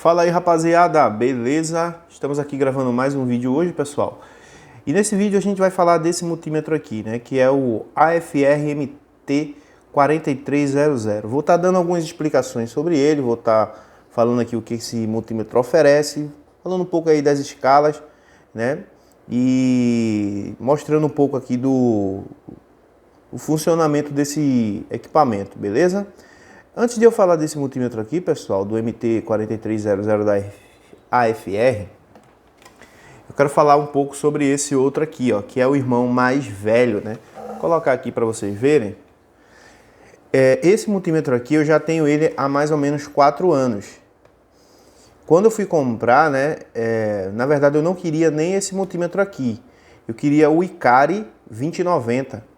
Fala aí, rapaziada, beleza? Estamos aqui gravando mais um vídeo hoje, pessoal. E nesse vídeo a gente vai falar desse multímetro aqui, né, que é o AFR MT4300. Vou estar dando algumas explicações sobre ele, vou estar falando aqui o que esse multímetro oferece, falando um pouco aí das escalas, né, e mostrando um pouco aqui do funcionamento desse equipamento, beleza? Antes de eu falar desse multímetro aqui, pessoal, do MT4300 da AFR, eu quero falar um pouco sobre esse outro aqui, ó, que é o irmão mais velho, né? Vou colocar aqui para vocês verem. Esse multímetro aqui eu já tenho ele há mais ou menos 4 anos. Quando eu fui comprar, né, na verdade eu não queria nem esse multímetro aqui. Eu queria o Icari 2090.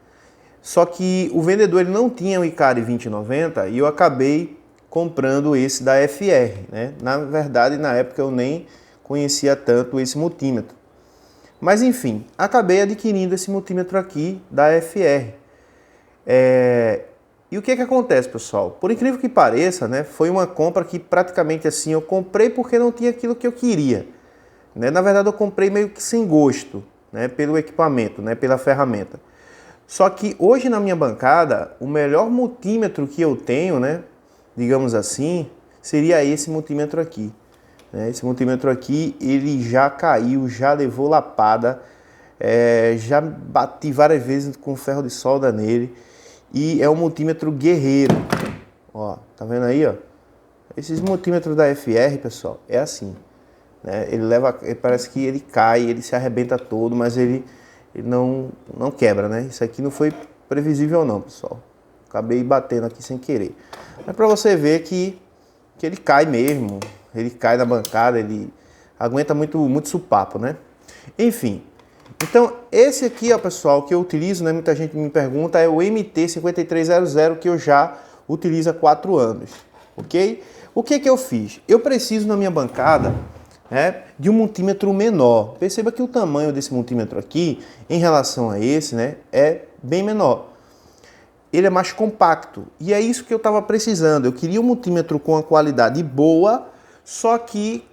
Só que o vendedor ele não tinha o Icari 2090 e eu acabei comprando esse da FR, né? Na verdade, na época eu nem conhecia tanto esse multímetro. Mas enfim, acabei adquirindo esse multímetro aqui da FR. E o que acontece, pessoal? Por incrível que pareça, né, foi uma compra que praticamente assim eu comprei porque não tinha aquilo que eu queria, né? Na verdade eu comprei meio que sem gosto, né, pelo equipamento, né, pela ferramenta. Só que hoje na minha bancada, o melhor multímetro que eu tenho, né, digamos assim, seria esse multímetro aqui. Esse multímetro aqui, ele já caiu, já levou lapada, já bati várias vezes com ferro de solda nele. E é um multímetro guerreiro. Ó, tá vendo aí, ó? Esses multímetros da FR, pessoal, é assim, né? Parece que ele cai, ele se arrebenta todo, mas ele não quebra, né? Isso aqui não foi previsível não, pessoal. Acabei batendo aqui sem querer. É para você ver que ele cai mesmo. Ele cai na bancada, ele aguenta muito supapo, né? Enfim. Então, esse aqui, ó, pessoal, que eu utilizo, né? Muita gente me pergunta, é o MT5300, que eu já utilizo há 4 anos, ok? O que eu fiz? Eu preciso na minha bancada, de um multímetro menor. Perceba que o tamanho desse multímetro aqui, em relação a esse, né, é bem menor. Ele é mais compacto. E é isso que eu estava precisando. Eu queria um multímetro com uma qualidade boa, só que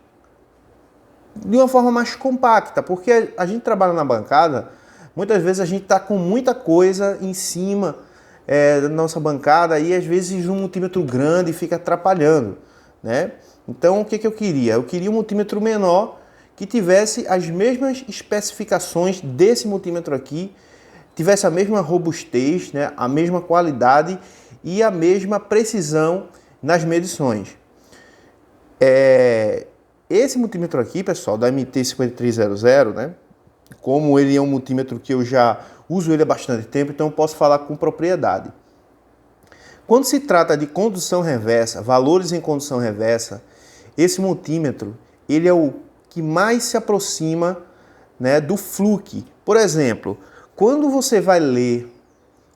de uma forma mais compacta. Porque a gente trabalha na bancada, muitas vezes a gente está com muita coisa em cima da nossa bancada e às vezes um multímetro grande fica atrapalhando, né? Então, o que eu queria? Eu queria um multímetro menor que tivesse as mesmas especificações desse multímetro aqui, tivesse a mesma robustez, né, a mesma qualidade e a mesma precisão nas medições. Esse multímetro aqui, pessoal, da MT5300, né, como ele é um multímetro que eu já uso ele há bastante tempo, então eu posso falar com propriedade. Quando se trata de condução reversa, valores em condução reversa, esse multímetro, ele é o que mais se aproxima, né, do Fluke. Por exemplo, quando você vai ler,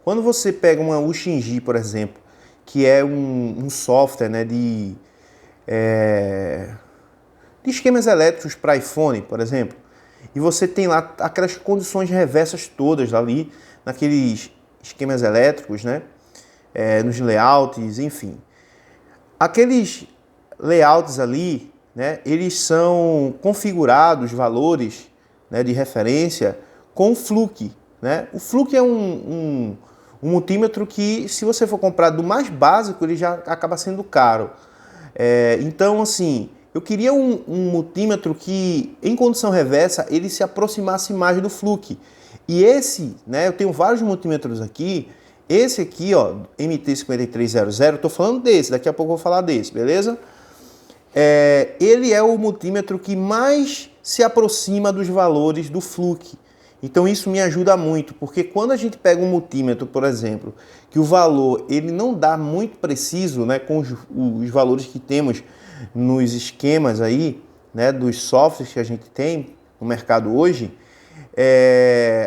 quando você pega uma UXING, por exemplo, que é um software, né, de esquemas elétricos para iPhone, por exemplo, e você tem lá aquelas condições reversas todas ali, naqueles esquemas elétricos, né, nos layouts, enfim. Aqueles layouts ali, né, eles são configurados, valores, né, de referência com o Fluke, né? O Fluke é um multímetro que, se você for comprar do mais básico, ele já acaba sendo caro. Então, assim, eu queria um multímetro que, em condução reversa, ele se aproximasse mais do Fluke. E esse, né, eu tenho vários multímetros aqui. Esse aqui, ó, MT5300, eu tô falando desse, daqui a pouco eu vou falar desse, beleza? Ele é o multímetro que mais se aproxima dos valores do Fluke. Então isso me ajuda muito, porque quando a gente pega um multímetro, por exemplo, que o valor ele não dá muito preciso, né, com os valores que temos nos esquemas aí, né, dos softwares que a gente tem no mercado hoje,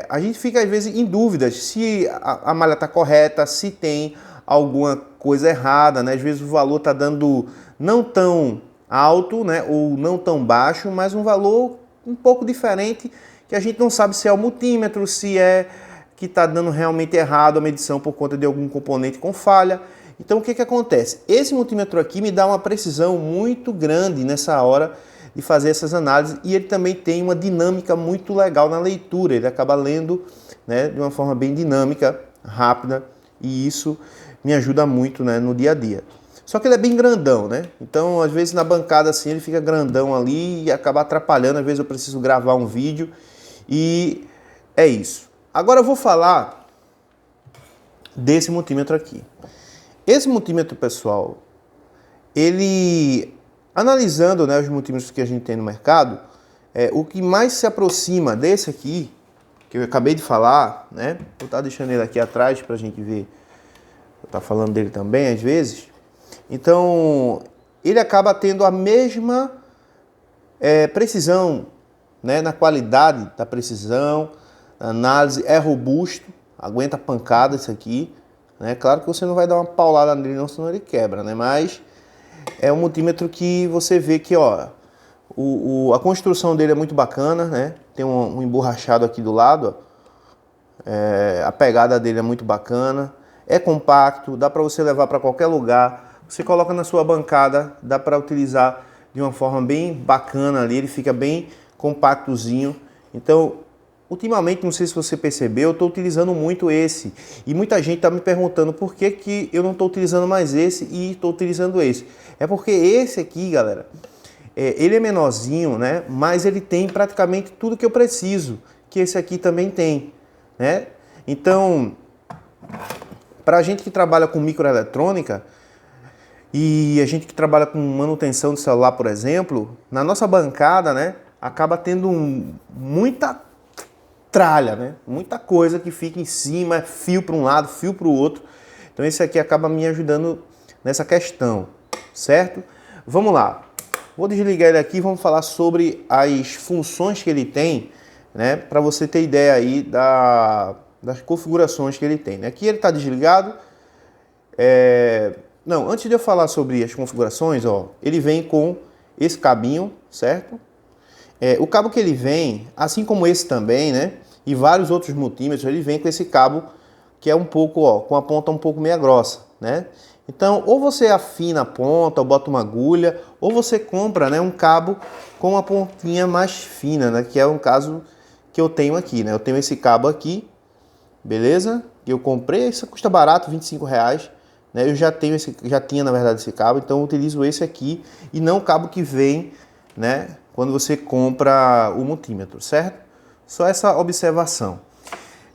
a gente fica às vezes em dúvidas se a malha está correta, se tem alguma coisa errada, né? Às vezes o valor está dando não tão alto, né, ou não tão baixo, mas um valor um pouco diferente, que a gente não sabe se é o multímetro, se é que está dando realmente errado a medição por conta de algum componente com falha. Então o que que acontece? Esse multímetro aqui me dá uma precisão muito grande nessa hora de fazer essas análises, e ele também tem uma dinâmica muito legal na leitura, ele acaba lendo, né, de uma forma bem dinâmica, rápida, e isso me ajuda muito, né, no dia a dia. Só que ele é bem grandão, né? Então, às vezes na bancada assim ele fica grandão ali e acaba atrapalhando, às vezes eu preciso gravar um vídeo e é isso. Agora eu vou falar desse multímetro aqui. Esse multímetro, pessoal, ele, analisando, né, os multímetros que a gente tem no mercado, o que mais se aproxima desse aqui, que eu acabei de falar, né? Vou estar deixando ele aqui atrás para a gente ver, vou estar falando dele também às vezes. Então, ele acaba tendo a mesma precisão, né, na qualidade da precisão, a análise é robusto, aguenta pancada isso aqui, né? Claro que você não vai dar uma paulada nele não, senão ele quebra, né? Mas é um multímetro que você vê que, ó, a construção dele é muito bacana, né? Tem um emborrachado aqui do lado, ó. A pegada dele é muito bacana, é compacto, dá para você levar para qualquer lugar. Você coloca na sua bancada, dá para utilizar de uma forma bem bacana ali, ele fica bem compactozinho. Então, ultimamente, não sei se você percebeu, eu estou utilizando muito esse. E muita gente está me perguntando por que que eu não estou utilizando mais esse e estou utilizando esse. É porque esse aqui, galera, ele é menorzinho, né? Mas ele tem praticamente tudo que eu preciso, que esse aqui também tem, né? Então, para a gente que trabalha com microeletrônica, e a gente que trabalha com manutenção de celular, por exemplo, na nossa bancada, né, acaba tendo muita tralha, né? Muita coisa que fica em cima, fio para um lado, fio para o outro. Então esse aqui acaba me ajudando nessa questão, certo? Vamos lá. Vou desligar ele aqui e vamos falar sobre as funções que ele tem, né, para você ter ideia aí das configurações que ele tem, né? Aqui ele está desligado. Não, antes de eu falar sobre as configurações, ó, ele vem com esse cabinho, certo? O cabo que ele vem, assim como esse também, né? E vários outros multímetros, ele vem com esse cabo que é um pouco, ó, com a ponta um pouco meia grossa, né? Então, ou você afina a ponta, ou bota uma agulha, ou você compra, né, um cabo com uma pontinha mais fina, né? Que é um caso que eu tenho aqui, né? Eu tenho esse cabo aqui, beleza? Que eu comprei, isso custa barato, R$25. Né? Eu já tinha na verdade esse cabo, então eu utilizo esse aqui e não o cabo que vem, né, quando você compra o multímetro, certo? Só essa observação.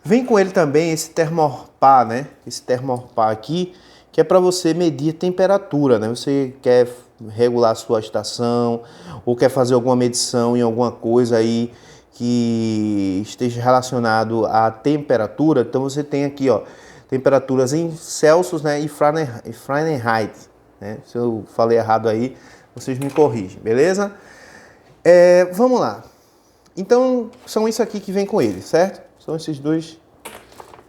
Vem com ele também esse termopar, né? Esse termopar aqui, que é para você medir a temperatura, né? Você quer regular a sua estação ou quer fazer alguma medição em alguma coisa aí que esteja relacionado à temperatura, então você tem aqui, ó, temperaturas em Celsius, né, e Fahrenheit, né? Se eu falei errado aí, vocês me corrigem, beleza? Vamos lá. Então, são isso aqui que vem com ele, certo? São esses dois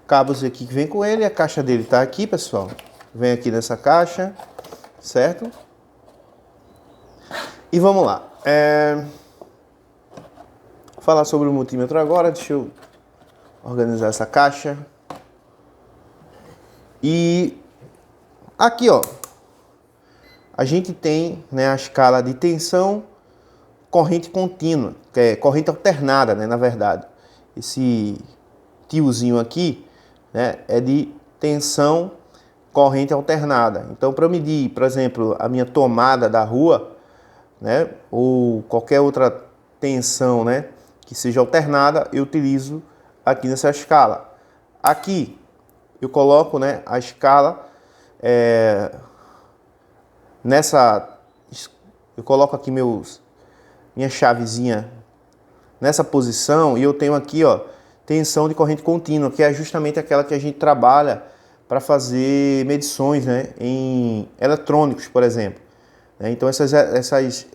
cabos aqui que vem com ele. A caixa dele tá aqui, pessoal. Vem aqui nessa caixa, certo? E vamos lá. Vou falar sobre o multímetro agora. Deixa eu organizar essa caixa. E aqui, ó, a gente tem, né, a escala de tensão, corrente contínua, que é corrente alternada, né, na verdade. Esse tiozinho aqui, né, é de tensão, corrente alternada. Então, para medir, por exemplo, a minha tomada da rua, né, ou qualquer outra tensão, né, que seja alternada, eu utilizo aqui nessa escala. Aqui eu coloco, né, a escala eu coloco aqui minha chavezinha nessa posição e eu tenho aqui, ó, tensão de corrente contínua, que é justamente aquela que a gente trabalha para fazer medições, né, em eletrônicos, por exemplo. Então essas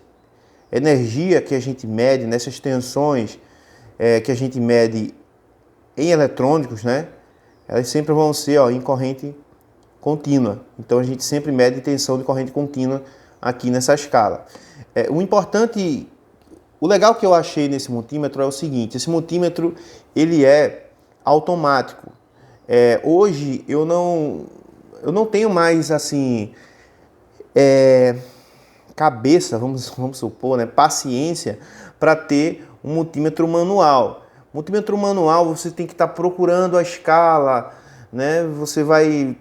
energias que a gente mede, nessas tensões que a gente mede em eletrônicos, né, elas sempre vão ser, ó, em corrente contínua. Então a gente sempre mede tensão de corrente contínua aqui nessa escala. O legal que eu achei nesse multímetro é o seguinte: esse multímetro ele é automático. Hoje eu não eu não tenho mais assim cabeça, vamos supor, né, paciência para ter um multímetro manual. Multímetro manual você tem que estar procurando a escala, né? Você vai,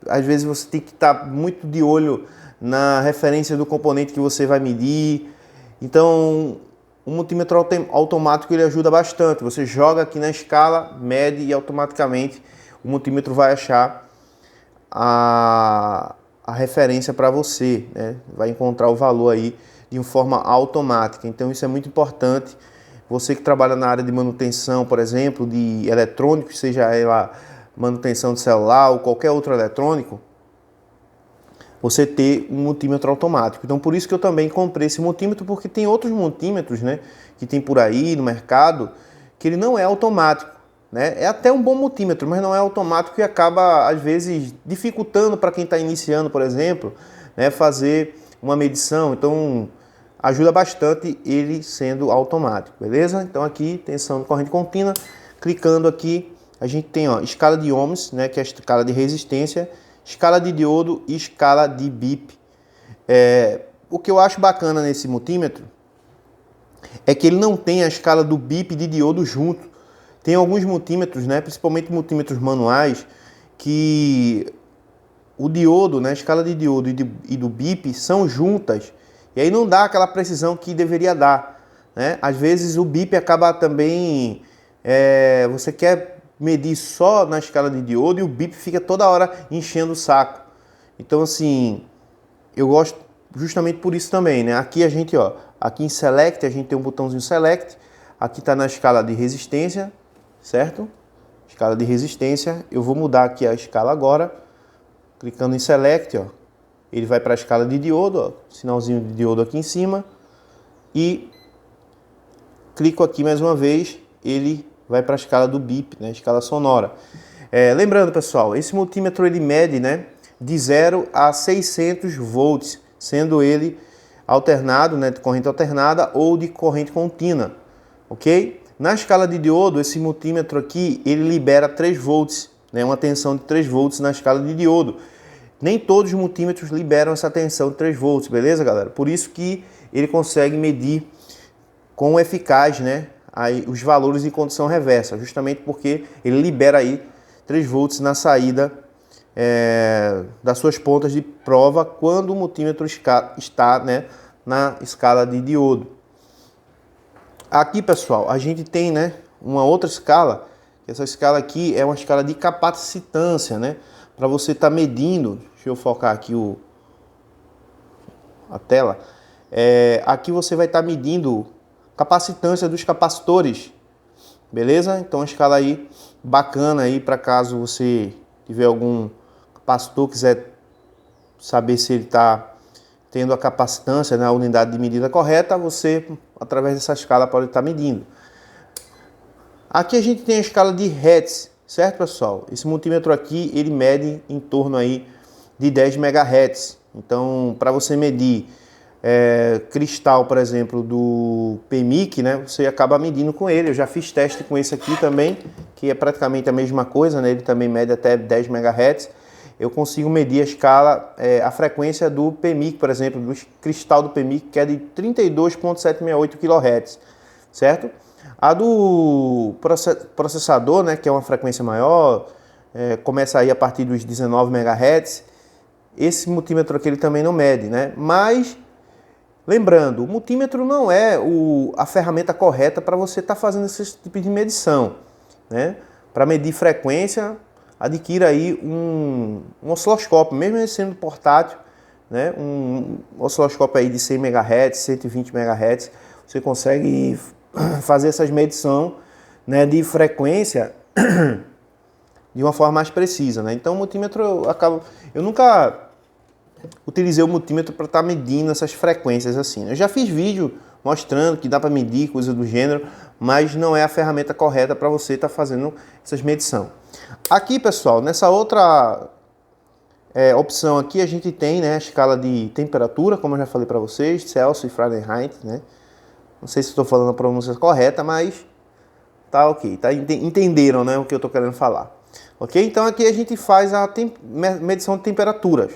às vezes você tem que estar muito de olho na referência do componente que você vai medir. Então, o multímetro automático ele ajuda bastante. Você joga aqui na escala, mede e automaticamente o multímetro vai achar a referência para você, né? Vai encontrar o valor aí de uma forma automática. Então isso é muito importante. Você que trabalha na área de manutenção, por exemplo, de eletrônicos, seja ela manutenção de celular ou qualquer outro eletrônico, você ter um multímetro automático. Então por isso que eu também comprei esse multímetro, porque tem outros multímetros, né, que tem por aí no mercado, que ele não é automático, né? É até um bom multímetro, mas não é automático e acaba, às vezes, dificultando para quem está iniciando, por exemplo, né, fazer uma medição. Então, ajuda bastante ele sendo automático, beleza? Então, aqui, tensão de corrente contínua. Clicando aqui, a gente tem escala de ohms, né, que é a escala de resistência, escala de diodo e escala de bip. O que eu acho bacana nesse multímetro é que ele não tem a escala do bip e de diodo junto. Tem alguns multímetros, né, principalmente multímetros manuais, que o diodo, né, a escala de diodo e do bip são juntas. E aí não dá aquela precisão que deveria dar, né? Às vezes o bip acaba também... você quer medir só na escala de diodo e o bip fica toda hora enchendo o saco. Então, assim, eu gosto justamente por isso também, né? Aqui a gente, aqui em Select, a gente tem um botãozinho Select. Aqui está na escala de resistência, certo? Escala de resistência. Eu vou mudar aqui a escala agora. Clicando em Select, ele vai para a escala de diodo, sinalzinho de diodo aqui em cima. E clico aqui mais uma vez, ele vai para a escala do bip, né? Escala sonora. Lembrando, pessoal, esse multímetro ele mede, né, de 0 a 600 volts, sendo ele alternado, né, de corrente alternada ou de corrente contínua, ok? Na escala de diodo, esse multímetro aqui, ele libera 3 volts, né, uma tensão de 3 volts na escala de diodo. Nem todos os multímetros liberam essa tensão de 3 volts, beleza, galera? Por isso que ele consegue medir com eficaz, né, aí, os valores em condição reversa, justamente porque ele libera aí 3 volts na saída das suas pontas de prova quando o multímetro está, né, na escala de diodo. Aqui, pessoal, a gente tem, né, uma outra escala. Essa escala aqui é uma escala de capacitância, né, para você estar medindo. Deixa eu focar aqui a tela. Aqui você vai estar medindo capacitância dos capacitores, beleza? Então, uma escala aí bacana aí para caso você tiver algum capacitor, quiser saber se ele está tendo a capacitância, né, a unidade de medida correta, você, através dessa escala, pode estar medindo. Aqui a gente tem a escala de Hertz, certo, pessoal? Esse multímetro aqui, ele mede em torno aí de 10 MHz. Então, para você medir cristal, por exemplo, do PMIC, né, você acaba medindo com ele. Eu já fiz teste com esse aqui também, que é praticamente a mesma coisa, né? Ele também mede até 10 MHz. Eu consigo medir a escala, a frequência do PMIC, por exemplo, do cristal do PMIC, que é de 32,768 kHz, certo? A do processador, né, que é uma frequência maior, começa aí a partir dos 19 MHz. Esse multímetro aqui ele também não mede, né? Mas, lembrando, o multímetro não é a ferramenta correta para você estar fazendo esse tipo de medição, né? Para medir frequência, adquira aí um osciloscópio, mesmo ele sendo portátil, né? Um osciloscópio aí de 100 MHz, 120 MHz, você consegue fazer essas medições, né, de frequência de uma forma mais precisa, né? Então o multímetro eu nunca utilizei o multímetro para estar medindo essas frequências assim. Eu já fiz vídeo mostrando que dá para medir coisa do gênero, mas não é a ferramenta correta para você estar fazendo essas medições. Aqui, pessoal, nessa outra opção aqui a gente tem, né, a escala de temperatura, como eu já falei para vocês, Celsius e Fahrenheit, né? Não sei se estou falando a pronúncia correta, mas tá ok, tá? Entenderam, né, o que eu estou querendo falar. Ok? Então aqui a gente faz a medição de temperaturas,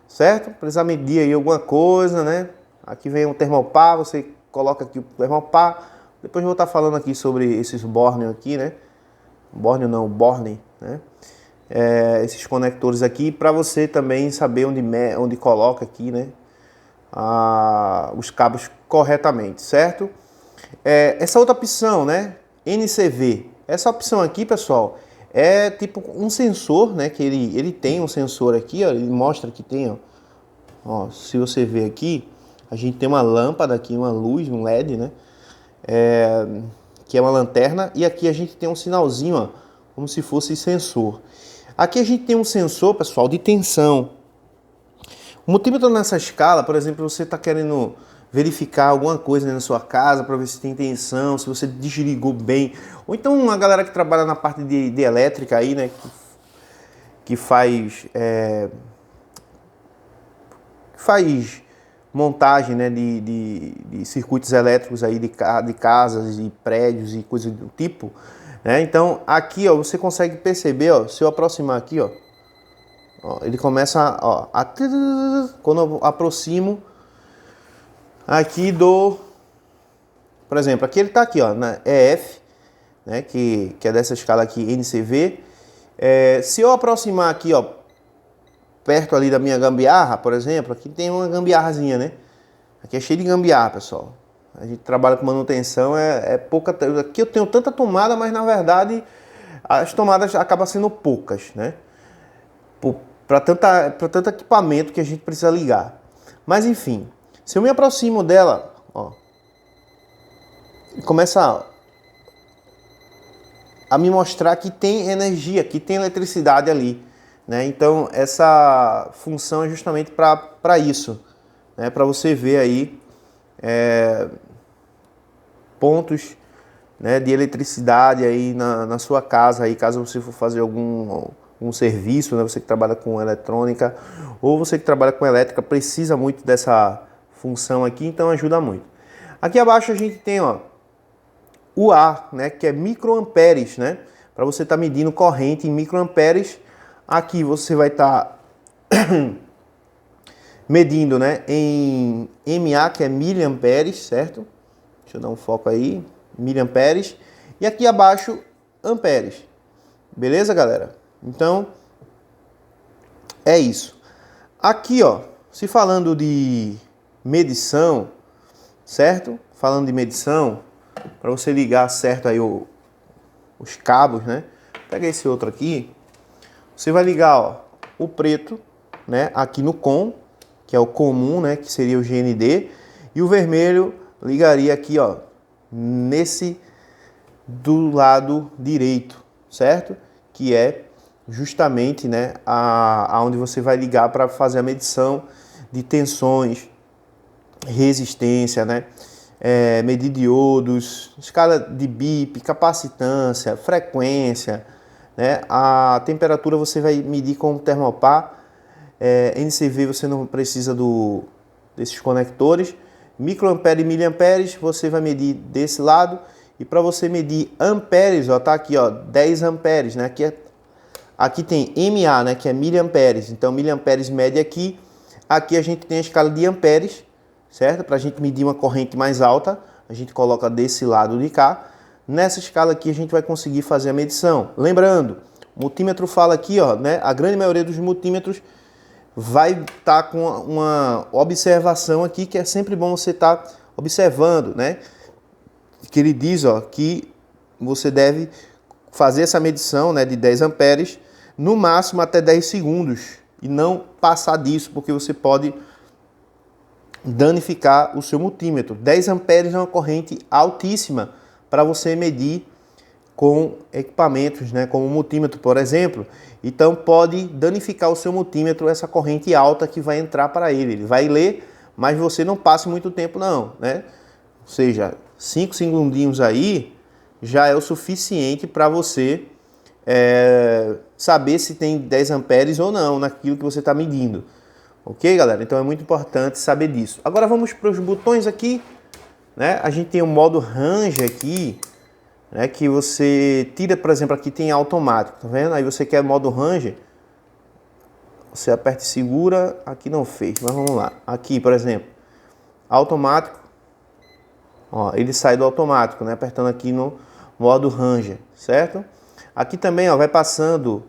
certo? Precisa medir aí alguma coisa, né? Aqui vem o termopar, você coloca aqui o termopar. Depois eu vou estar falando aqui sobre esses Borneo aqui, né? Borneo não, Borne, né? Esses conectores aqui, para você também saber onde coloca aqui, né? Os cabos corretamente, certo? Essa outra opção, né? NCV. Essa opção aqui, pessoal, é tipo um sensor, né? Que ele tem um sensor aqui, ó, ele mostra que tem, ó, se você ver aqui, a gente tem uma lâmpada aqui, uma luz, um LED, né? Que é uma lanterna, e aqui a gente tem um sinalzinho, ó, como se fosse sensor. Aqui a gente tem um sensor, pessoal, de tensão. O multímetro nessa escala, por exemplo, você está querendo verificar alguma coisa na sua casa para ver se tem tensão, se você desligou bem. Ou então uma galera que trabalha na parte de elétrica aí, né, que faz montagem, né, de circuitos elétricos aí de casas e prédios e coisas do tipo, né? Então aqui, ó, você consegue perceber, ó, se eu aproximar aqui, ó, ele começa, ó, quando eu aproximo aqui por exemplo, aqui ele tá aqui, ó, na EF, né, que é dessa escala aqui NCV. Se eu aproximar aqui, ó, perto ali da minha gambiarra, por exemplo, aqui tem uma gambiarrazinha, né? Aqui é cheio de gambiarra, pessoal. A gente trabalha com manutenção, pouca. Aqui eu tenho tanta tomada, mas na verdade as tomadas acabam sendo poucas, né? Para tanto equipamento que a gente precisa ligar. Mas enfim, se eu me aproximo dela, ó, começa a me mostrar que tem energia, que tem eletricidade ali, né? Então essa função é justamente para isso, né? Para você ver aí pontos, né, de eletricidade aí na sua casa, aí, caso você for fazer algum serviço, né, você que trabalha com eletrônica ou você que trabalha com elétrica, precisa muito dessa função aqui, então ajuda muito. Aqui abaixo a gente tem, ó, o A, né, que é microamperes, né, para você estar medindo corrente em microamperes. Aqui você vai estar medindo, né, em MA, que é miliamperes, certo? Deixa eu dar um foco aí, miliamperes. E aqui abaixo, amperes. Beleza, galera? Então, é isso. Aqui, ó, se falando de medição, certo? Falando de medição, para você ligar certo aí os cabos, né? Pega esse outro aqui. Você vai ligar, ó, o preto, né, aqui no COM, que é o comum, né, que seria o GND, e o vermelho ligaria aqui, ó, nesse do lado direito, certo? Que é justamente, né, aonde você vai ligar para fazer a medição de tensões, resistência, né, medir diodos, escala de BIP, capacitância, frequência, né? A temperatura você vai medir com o termopar. NCV você não precisa desses conectores. Microampere e miliamperes você vai medir desse lado. E para você medir amperes, ó, tá aqui, ó, 10 amperes, né? Aqui tem MA, né, que é miliamperes. Então miliamperes mede aqui. Aqui a gente tem a escala de amperes, certo? Para a gente medir uma corrente mais alta, a gente coloca desse lado de cá. Nessa escala aqui a gente vai conseguir fazer a medição. Lembrando, o multímetro fala aqui, ó, né? A grande maioria dos multímetros vai estar com uma observação aqui, que é sempre bom você estar observando, né? Que ele diz, ó, que você deve fazer essa medição, né, de 10 amperes, no máximo até 10 segundos, e não passar disso, porque você pode danificar o seu multímetro. 10 amperes é uma corrente altíssima para você medir com equipamentos, né, como o multímetro, por exemplo. Então pode danificar o seu multímetro, essa corrente alta que vai entrar para ele. Ele vai ler, mas você não passe muito tempo não, né? Ou seja, 5 segundinhos aí já é o suficiente para você saber se tem 10 amperes ou não naquilo que você está medindo. Ok, galera? Então é muito importante saber disso. Agora vamos para os botões aqui, né? A gente tem o modo range aqui, né, que você tira, por exemplo, aqui tem automático, tá vendo? Aí você quer modo Ranger, você aperta e segura, aqui não fez, mas vamos lá. Aqui, por exemplo, automático, ó, ele sai do automático, né, apertando aqui no modo Ranger, certo? Aqui também, ó, vai passando.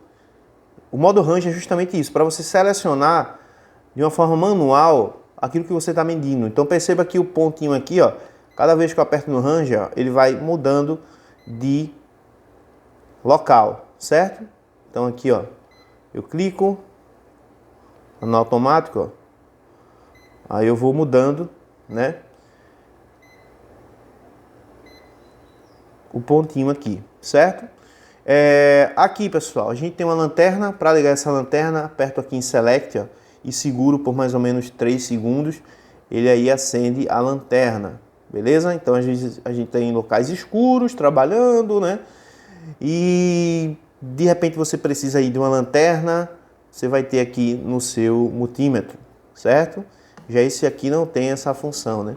O modo Ranger é justamente isso, para você selecionar de uma forma manual aquilo que você está medindo. Então perceba que o pontinho aqui, ó, cada vez que eu aperto no Ranger, ó, ele vai mudando de local, certo? Então aqui, ó, eu clico no automático, ó, aí eu vou mudando, né, o pontinho aqui, certo? Aqui, pessoal, a gente tem uma lanterna. Para ligar essa lanterna, aperto aqui em Select, ó, e seguro por mais ou menos 3 segundos. Ele aí acende a lanterna, beleza? Então a gente tem locais escuros, trabalhando, né? E de repente você precisa aí de uma lanterna, você vai ter aqui no seu multímetro, certo? Já esse aqui não tem essa função, né?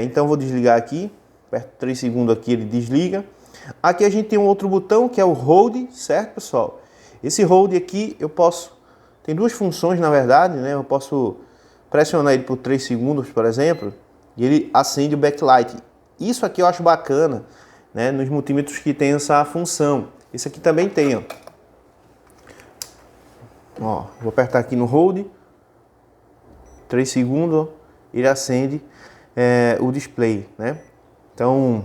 Então eu vou desligar aqui, aperto 3 segundos aqui, ele desliga. Aqui a gente tem um outro botão que é o Hold, certo, pessoal? Esse Hold aqui eu posso... Tem duas funções, na verdade, né? Eu posso pressionar ele por 3 segundos, por exemplo, e ele acende o backlight. Isso aqui eu acho bacana, né? Nos multímetros que tem essa função. Esse aqui também tem, ó. Ó, vou apertar aqui no Hold. 3 segundos, ó, ele acende o display, né? Então...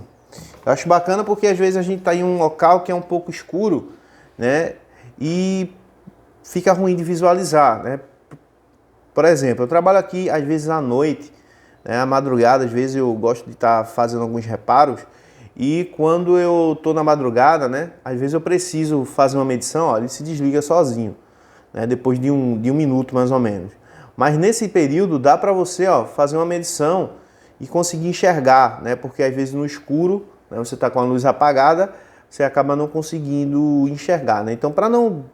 eu acho bacana porque às vezes a gente está em um local que é um pouco escuro, né? E fica ruim de visualizar, né? Por exemplo, eu trabalho aqui às vezes à noite, né? À madrugada, às vezes eu gosto de estar fazendo alguns reparos. E quando eu estou na madrugada, né? Às vezes eu preciso fazer uma medição, ó, ele se desliga sozinho, né? Depois de um minuto mais ou menos. Mas nesse período dá para você, ó, fazer uma medição e conseguir enxergar, né? Porque às vezes no escuro, né, você está com a luz apagada, você acaba não conseguindo enxergar, né? Então, para não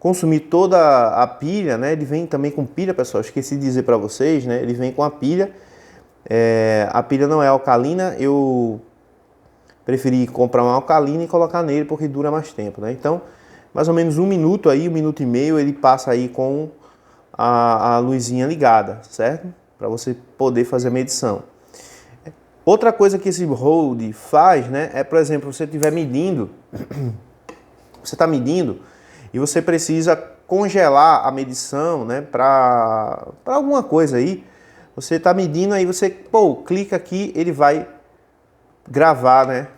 consumir toda a pilha, né? Ele vem também com pilha, pessoal. Esqueci de dizer para vocês, né? Ele vem com a pilha. A pilha não é alcalina. Eu preferi comprar uma alcalina e colocar nele porque dura mais tempo, né? Então, mais ou menos 1 minuto aí, 1 minuto e meio, ele passa aí com a luzinha ligada, certo? Para você poder fazer a medição. Outra coisa que esse Hold faz, né, por exemplo, você estiver medindo, você está medindo e você precisa congelar a medição, né, para alguma coisa aí. Você está medindo, aí você, clica aqui, ele vai gravar, né,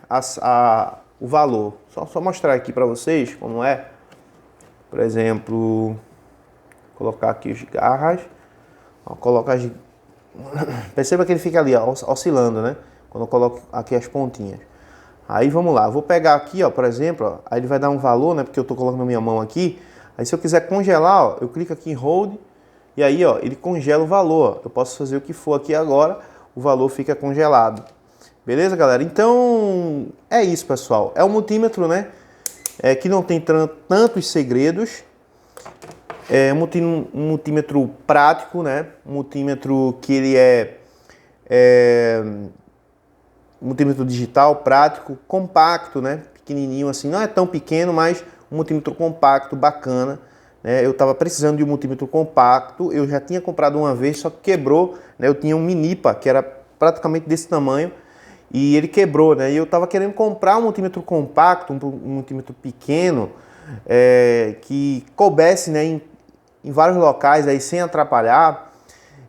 o valor. Só mostrar aqui para vocês como é. Por exemplo, colocar aqui os garras, colocar as... Perceba que ele fica ali, ó, oscilando, né? Quando eu coloco aqui as pontinhas. Aí vamos lá, eu vou pegar aqui, ó, por exemplo, ó, aí ele vai dar um valor, né? Porque eu tô colocando a minha mão aqui. Aí se eu quiser congelar, ó, eu clico aqui em Hold e aí, ó, ele congela o valor. Ó. Eu posso fazer o que for aqui agora, o valor fica congelado. Beleza, galera? Então é isso, pessoal. É um multímetro, né? Que não tem tantos segredos. É um multímetro prático, né? Um multímetro que ele um multímetro digital prático, compacto, né? Pequenininho assim, não é tão pequeno, mas um multímetro compacto, bacana. Né? Eu estava precisando de um multímetro compacto, eu já tinha comprado uma vez, só que quebrou. Né? Eu tinha um Minipa, que era praticamente desse tamanho, e ele quebrou. Né? E eu estava querendo comprar um multímetro compacto, um multímetro pequeno, que coubesse, né, em vários locais aí sem atrapalhar,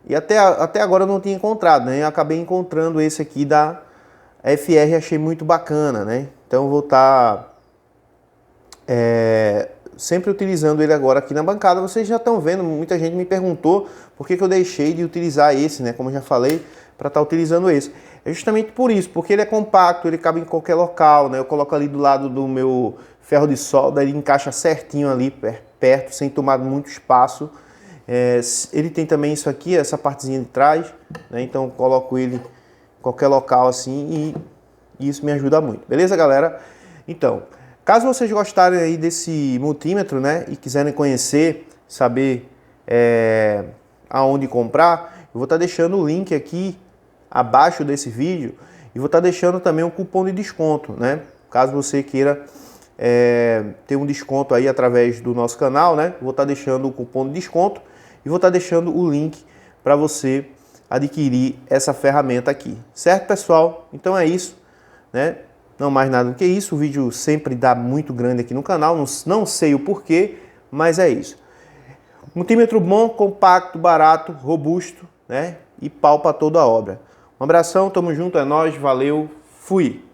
e até agora eu não tinha encontrado, né? Eu acabei encontrando esse aqui da FR, achei muito bacana, né? Então eu vou estar sempre utilizando ele agora aqui na bancada. Vocês já estão vendo, muita gente me perguntou por que eu deixei de utilizar esse, né? Como eu já falei, para estar utilizando esse. É justamente por isso, porque ele é compacto, ele cabe em qualquer local, né? Eu coloco ali do lado do meu ferro de solda, ele encaixa certinho ali perto, sem tomar muito espaço. Ele tem também isso aqui, essa partezinha de trás, né? Então eu coloco ele em qualquer local assim e isso me ajuda muito. Beleza, galera? Então, caso vocês gostarem aí desse multímetro, né, e quiserem conhecer, saber aonde comprar, eu vou estar deixando o link aqui abaixo desse vídeo E vou estar deixando também um cupom de desconto, né? Caso você queira ter um desconto aí através do nosso canal, né? Vou estar deixando o cupom de desconto e vou estar deixando o link para você adquirir essa ferramenta aqui. Certo, pessoal? Então é isso, né? Não mais nada do que isso. O vídeo sempre dá muito grande aqui no canal, não sei o porquê, mas é isso. Multímetro bom, compacto, barato, robusto, né? E pau para toda a obra. Um abração, tamo junto, é nóis, valeu, fui!